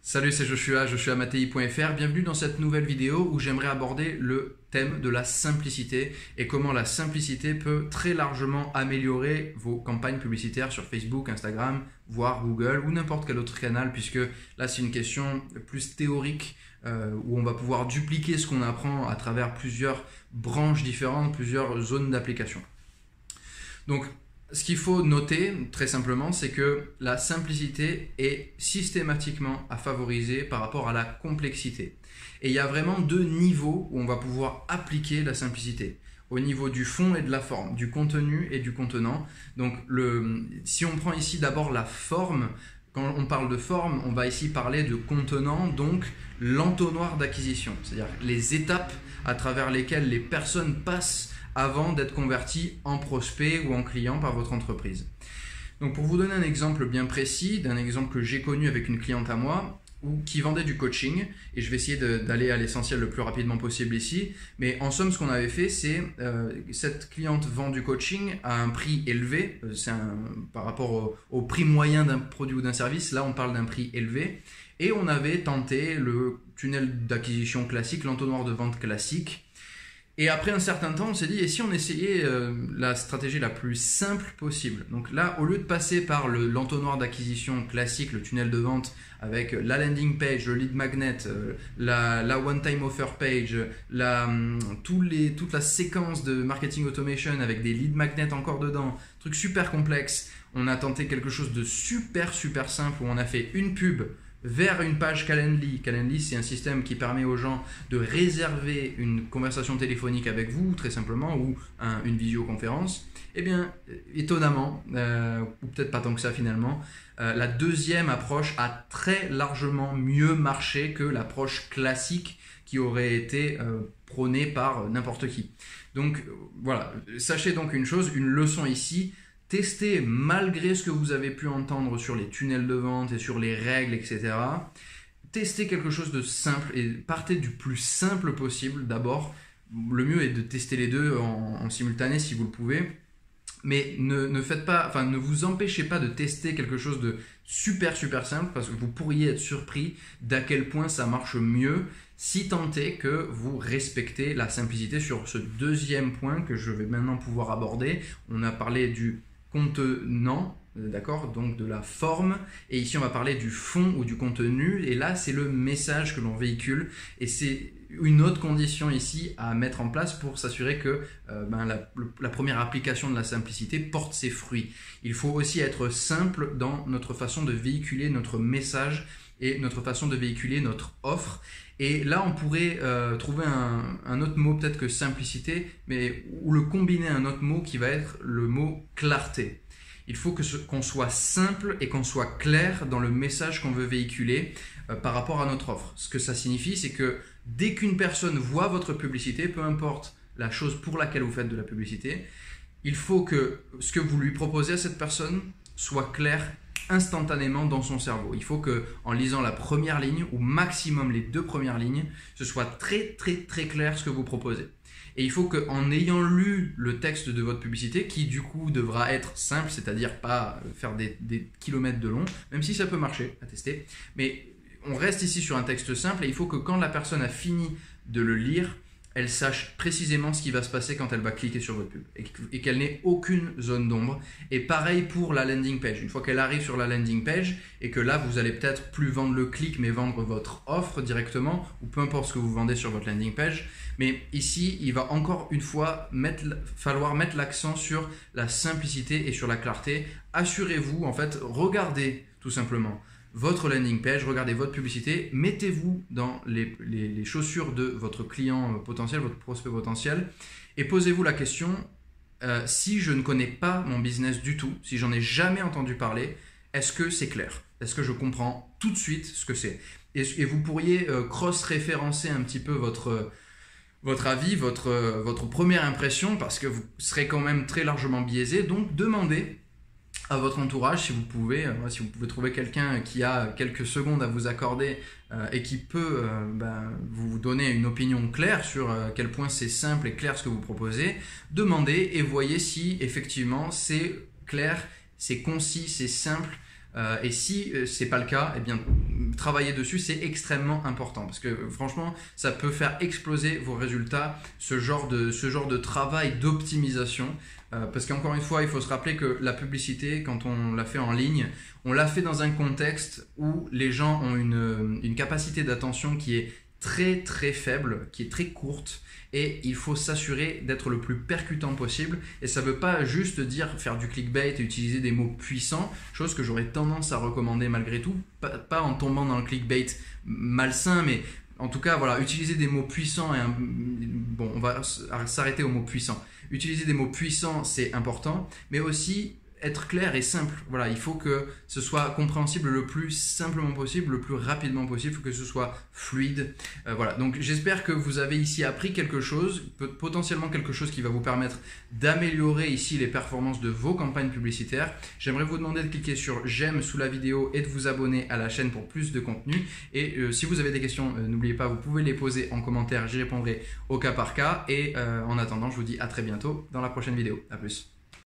Salut, c'est Joshua Matei.fr. Bienvenue dans cette nouvelle vidéo où j'aimerais aborder le thème de la simplicité et comment la simplicité peut très largement améliorer vos campagnes publicitaires sur Facebook, Instagram, voire Google ou n'importe quel autre canal, puisque là c'est une question plus théorique où on va pouvoir dupliquer ce qu'on apprend à travers plusieurs branches différentes, plusieurs zones d'application. Donc, ce qu'il faut noter, très simplement, c'est que la simplicité est systématiquement à favoriser par rapport à la complexité. Et il y a vraiment deux niveaux où on va pouvoir appliquer la simplicité. Au niveau du fond et de la forme, du contenu et du contenant. Donc, si on prend ici d'abord la forme, quand on parle de forme, on va ici parler de contenant, donc l'entonnoir d'acquisition. C'est-à-dire les étapes à travers lesquelles les personnes passent avant d'être converti en prospect ou en client par votre entreprise. Donc pour vous donner un exemple bien précis, d'un exemple que j'ai connu avec une cliente à moi, qui vendait du coaching, et je vais essayer d'aller à l'essentiel le plus rapidement possible ici, mais en somme ce qu'on avait fait c'est, cette cliente vend du coaching à un prix élevé, par rapport au prix moyen d'un produit ou d'un service, là on parle d'un prix élevé, et on avait tenté le tunnel d'acquisition classique, l'entonnoir de vente classique. Et après un certain temps, on s'est dit, et si on essayait la stratégie la plus simple possible? Donc là, au lieu de passer par l'entonnoir d'acquisition classique, le tunnel de vente, avec la landing page, le lead magnet, la one-time offer page, toute la séquence de marketing automation avec des lead magnets encore dedans, truc super complexe, on a tenté quelque chose de super simple où on a fait une pub vers une page Calendly. Calendly, c'est un système qui permet aux gens de réserver une conversation téléphonique avec vous, très simplement, ou une visioconférence. Eh bien, étonnamment, ou peut-être pas tant que ça finalement, la deuxième approche a très largement mieux marché que l'approche classique qui aurait été prônée par n'importe qui. Donc voilà, sachez donc une chose, une leçon ici. Testez malgré ce que vous avez pu entendre sur les tunnels de vente et sur les règles, etc. Testez quelque chose de simple et partez du plus simple possible d'abord. Le mieux est de tester les deux en simultané si vous le pouvez. Mais ne vous empêchez pas de tester quelque chose de super simple parce que vous pourriez être surpris d'à quel point ça marche mieux si tant est que vous respectez la simplicité sur ce deuxième point que je vais maintenant pouvoir aborder. On a parlé du contenant, d'accord, donc de la forme, et ici on va parler du fond ou du contenu, et là c'est le message que l'on véhicule, et c'est une autre condition ici à mettre en place pour s'assurer que la première application de la simplicité porte ses fruits. Il faut aussi être simple dans notre façon de véhiculer notre message et notre façon de véhiculer notre offre. Et là, on pourrait trouver un autre mot peut-être que simplicité, ou le combiner à un autre mot qui va être le mot clarté. Il faut qu'on soit simple et qu'on soit clair dans le message qu'on veut véhiculer par rapport à notre offre. Ce que ça signifie, c'est que dès qu'une personne voit votre publicité, peu importe la chose pour laquelle vous faites de la publicité, il faut que ce que vous lui proposez à cette personne soit clair instantanément dans son cerveau. Il faut que, en lisant la première ligne ou maximum les deux premières lignes, ce soit très clair ce que vous proposez. Et il faut qu'en ayant lu le texte de votre publicité, qui du coup devra être simple, c'est-à-dire pas faire des kilomètres de long, même si ça peut marcher, à tester, mais on reste ici sur un texte simple et il faut que quand la personne a fini de le lire, elle sache précisément ce qui va se passer quand elle va cliquer sur votre pub et qu'elle n'ait aucune zone d'ombre. Et pareil pour la landing page. Une fois qu'elle arrive sur la landing page et que là, vous allez peut-être plus vendre le clic mais vendre votre offre directement ou peu importe ce que vous vendez sur votre landing page. Mais ici, il va encore une fois falloir mettre l'accent sur la simplicité et sur la clarté. Assurez-vous, en fait, regardez tout simplement votre landing page, regardez votre publicité, mettez-vous dans les chaussures de votre client potentiel, votre prospect potentiel, et posez-vous la question, si je ne connais pas mon business du tout, si j'en ai jamais entendu parler, est-ce que c'est clair? Est-ce que je comprends tout de suite ce que c'est? Et vous pourriez cross-référencer un petit peu votre avis, votre première impression, parce que vous serez quand même très largement biaisé, donc demandez à votre entourage si vous pouvez trouver quelqu'un qui a quelques secondes à vous accorder et qui peut vous donner une opinion claire sur quel point c'est simple et clair ce que vous proposez. Demandez et voyez si effectivement c'est clair, c'est concis, c'est simple Et si c'est pas le cas, eh bien travailler dessus c'est extrêmement important parce que franchement ça peut faire exploser vos résultats, ce genre de travail d'optimisation. Parce qu'encore une fois, il faut se rappeler que la publicité, quand on la fait en ligne, on l'a fait dans un contexte où les gens ont une capacité d'attention qui est très très faible, qui est très courte, et il faut s'assurer d'être le plus percutant possible. Et ça ne veut pas juste dire faire du clickbait et utiliser des mots puissants, chose que j'aurais tendance à recommander malgré tout, pas en tombant dans le clickbait malsain, mais en tout cas, voilà, utiliser des mots puissants bon, on va s'arrêter aux mots puissants. Utiliser des mots puissants, c'est important, mais aussi être clair et simple. Voilà, il faut que ce soit compréhensible le plus simplement possible, le plus rapidement possible, il faut que ce soit fluide. Voilà, donc j'espère que vous avez ici appris quelque chose, potentiellement quelque chose qui va vous permettre d'améliorer ici les performances de vos campagnes publicitaires. J'aimerais vous demander de cliquer sur j'aime sous la vidéo et de vous abonner à la chaîne pour plus de contenu. Et si vous avez des questions, n'oubliez pas, vous pouvez les poser en commentaire, j'y répondrai au cas par cas. Et en attendant, je vous dis à très bientôt dans la prochaine vidéo. À plus.